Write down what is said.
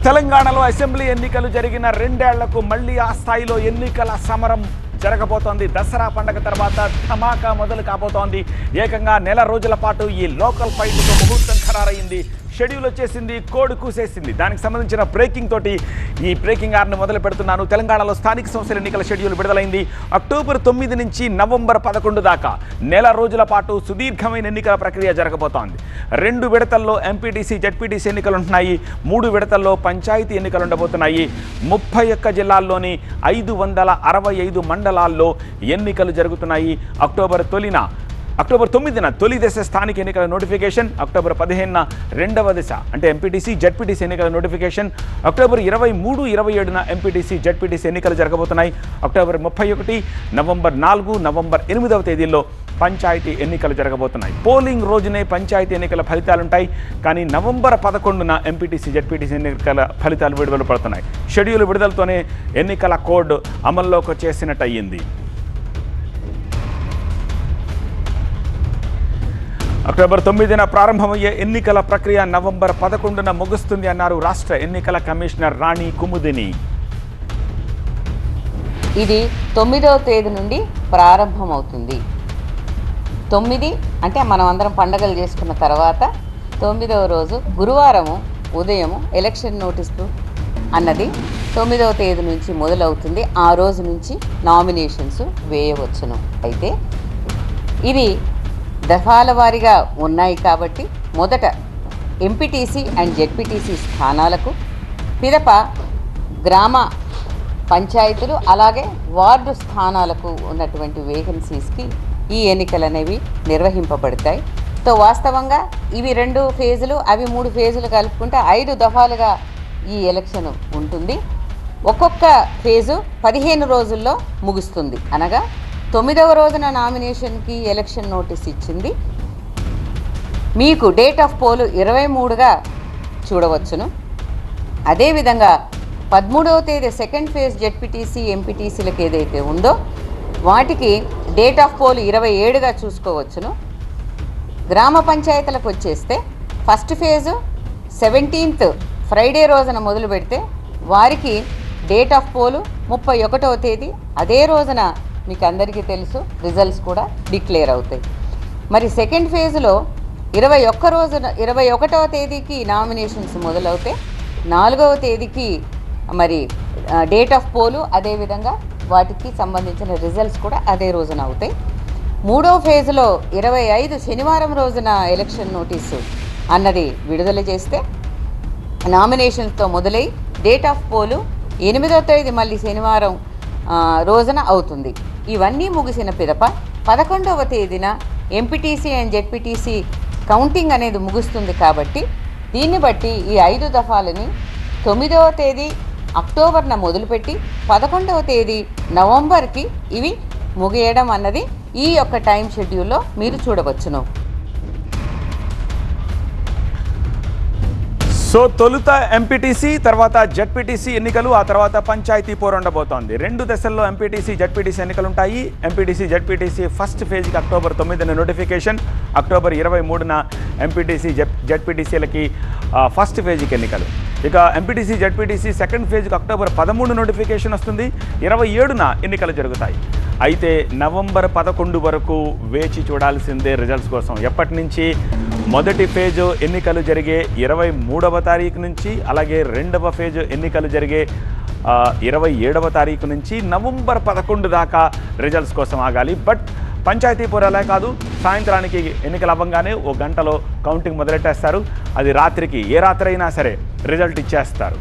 తెలంగాణలో అసెంబ్లీ ఎన్నికలు జరిగిన 2 ఏళ్లకు మళ్ళీ ఆ స్థాయిలో ఎన్నికల సమరం జరగబోతోంది. దసరా పండగ తర్వాత ధమాకా మొదలు కాబోతోంది. ఏకంగా నెల రోజుల పాటు ఈ లోకల్ ఫైట్కు ముహూర్తం ఖరారైంది. షెడ్యూల్ వచ్చేసింది, కోడ్ కూసేసింది. దానికి సంబంధించిన బ్రేకింగ్ తోటి ఈ బ్రేకింగ్ ఆర్ను మొదలు పెడుతున్నాను. తెలంగాణలో స్థానిక సంస్థల ఎన్నికల షెడ్యూల్ విడుదలైంది. అక్టోబర్ 9 నుంచి నవంబర్ 11 దాకా నెల రోజుల పాటు సుదీర్ఘమైన ఎన్నికల ప్రక్రియ జరగబోతోంది. 2 విడతల్లో ఎంపీటీసీ జెడ్పీటీసీ ఎన్నికలు ఉంటున్నాయి. 3 విడతల్లో పంచాయతీ ఎన్నికలు ఉండబోతున్నాయి. 31 జిల్లాల్లోని 565 మండలాల్లో ఎన్నికలు జరుగుతున్నాయి. అక్టోబర్ 9న తొలి దశ స్థానిక ఎన్నికల నోటిఫికేషన్, అక్టోబర్ 15న రెండవ దశ అంటే ఎంపీటీసీ జెడ్పీటీసీ ఎన్నికల నోటిఫికేషన్, అక్టోబర్ 23, 27న ఎంపీటీసీ జెడ్పీటీసీ ఎన్నికలు జరగబోతున్నాయి. అక్టోబర్ 31, నవంబర్ 4, నవంబర్ 8వ తేదీల్లో పంచాయతీ ఎన్నికలు జరగబోతున్నాయి. పోలింగ్ రోజునే పంచాయతీ ఎన్నికల ఫలితాలుంటాయి. కానీ నవంబర్ 11న ఎంపీటీసీ జెడ్పీటీసీ ఎన్నికల ఫలితాలు విడుదల పడుతున్నాయి. షెడ్యూల్ విడుదలతోనే ఎన్నికల కోడ్ అమల్లోకి వచ్చేసినట్టు అయ్యింది. అక్టోబర్ 9న ప్రారంభమయ్యే ఎన్నికల ప్రక్రియ నవంబర్ 11న ముగుస్తుంది అన్నారు రాష్ట్ర ఎన్నికల కమిషనర్ రాణి కుముదిని. ఇది 9వ తేదీ నుండి ప్రారంభమవుతుంది. 9 అంటే మనం అందరం పండగలు చేసుకున్న తర్వాత 9వ రోజు గురువారము ఉదయము ఎలక్షన్ నోటీసు అన్నది 9వ తేదీ నుంచి మొదలవుతుంది. ఆ రోజు నుంచి నామినేషన్స్ వేయవచ్చును. అయితే ఇవి దఫాల వారీగా ఉన్నాయి కాబట్టి మొదట ఎంపీటీసీ అండ్ జెడ్పీటీసీ స్థానాలకు, పిదప గ్రామ పంచాయతీలు అలాగే వార్డు స్థానాలకు ఉన్నటువంటి వేకెన్సీస్కి ఈ ఎన్నికలు అనేవి నిర్వహింపబడతాయి. వాస్తవంగా ఇవి 2 ఫేజులు, అవి 3 ఫేజులు కలుపుకుంటే 5 దఫాలుగా ఈ ఎలక్షన్ ఉంటుంది. ఒక్కొక్క ఫేజు 15 రోజుల్లో ముగుస్తుంది. అనగా 9వ రోజున నామినేషన్కి ఎలక్షన్ నోటీస్ ఇచ్చింది. మీకు డేట్ ఆఫ్ పోల్ 23గా చూడవచ్చును. అదేవిధంగా 13వ తేదీ సెకండ్ ఫేజ్ జెడ్పీటీసీ ఎంపీటీసీలకు ఏదైతే ఉందో వాటికి డేట్ ఆఫ్ పోల్ 27గా చూసుకోవచ్చును. గ్రామ పంచాయతీలకు వచ్చేస్తే ఫస్ట్ ఫేజు 17th ఫ్రైడే రోజున మొదలు పెడితే వారికి డేట్ ఆఫ్ పోలు 31వ తేదీ, అదే రోజున మీకు అందరికీ తెలుసు రిజల్ట్స్ కూడా డిక్లేర్ అవుతాయి. మరి సెకండ్ ఫేజ్లో 21వ తేదీకి నామినేషన్స్ మొదలవుతాయి. 4వ తేదీకి మరి డేట్ ఆఫ్ పోలు, అదేవిధంగా వాటికి సంబంధించిన రిజల్ట్స్ కూడా అదే రోజున అవుతాయి. 3వ ఫేజ్లో 25 శనివారం రోజున ఎలక్షన్ నోటీసు అన్నది విడుదల చేస్తే నామినేషన్స్తో మొదలై డేట్ ఆఫ్ పోలు 8వ తేదీ మళ్ళీ శనివారం రోజున అవుతుంది. ఇవన్నీ ముగిసిన పిదప 11వ తేదీన ఎంపీటీసీ అండ్ జెడ్పీటీసీ కౌంటింగ్ అనేది ముగుస్తుంది. కాబట్టి దీన్ని బట్టి ఈ 5 దఫాలని 9వ తేదీ అక్టోబర్న మొదలుపెట్టి 11వ తేదీ నవంబర్కి ఇవి ముగియడం అన్నది ఈ యొక్క టైం షెడ్యూల్లో మీరు చూడవచ్చును. సో తొలుత ఎంపీటీసీ, తర్వాత జెడ్పీటీసీ ఎన్నికలు, ఆ తర్వాత పంచాయతీ పోరు ఉండబోతోంది. 2 దశల్లో ఎంపీటీసీ జెడ్పీటీసీ ఎన్నికలు ఉంటాయి. ఎంపీటీసీ జెడ్పీటీసీ ఫస్ట్ ఫేజ్కి అక్టోబర్ 9న నోటిఫికేషన్, అక్టోబర్ 23న ఎంపీటీసీ జెడ్పీటీసీలకి ఫస్ట్ ఫేజ్కి ఎన్నికలు. ఇక ఎంపీటీసీ జెడ్పీటీసీ సెకండ్ ఫేజ్కి అక్టోబర్ 13 నోటిఫికేషన్ వస్తుంది. 27న ఎన్నికలు జరుగుతాయి. అయితే నవంబర్ 11 వరకు వేచి చూడాల్సిందే రిజల్ట్స్ కోసం. ఎప్పటి నుంచి మొదటి ఫేజు ఎన్నికలు జరిగే 23వ తారీఖు నుంచి, అలాగే 2వ ఫేజు ఎన్నికలు జరిగే 27వ తారీఖు నుంచి నవంబర్ 11 దాకా రిజల్ట్స్ కోసం ఆగాలి. బట్ పంచాయతీ పోరాలే కాదు, సాయంత్రానికి ఎన్నికలు అవ్వగానే 1 గంటలో కౌంటింగ్ మొదలెట్టేస్తారు. అది రాత్రికి, ఏ రాత్రి అయినా సరే రిజల్ట్ ఇచ్చేస్తారు.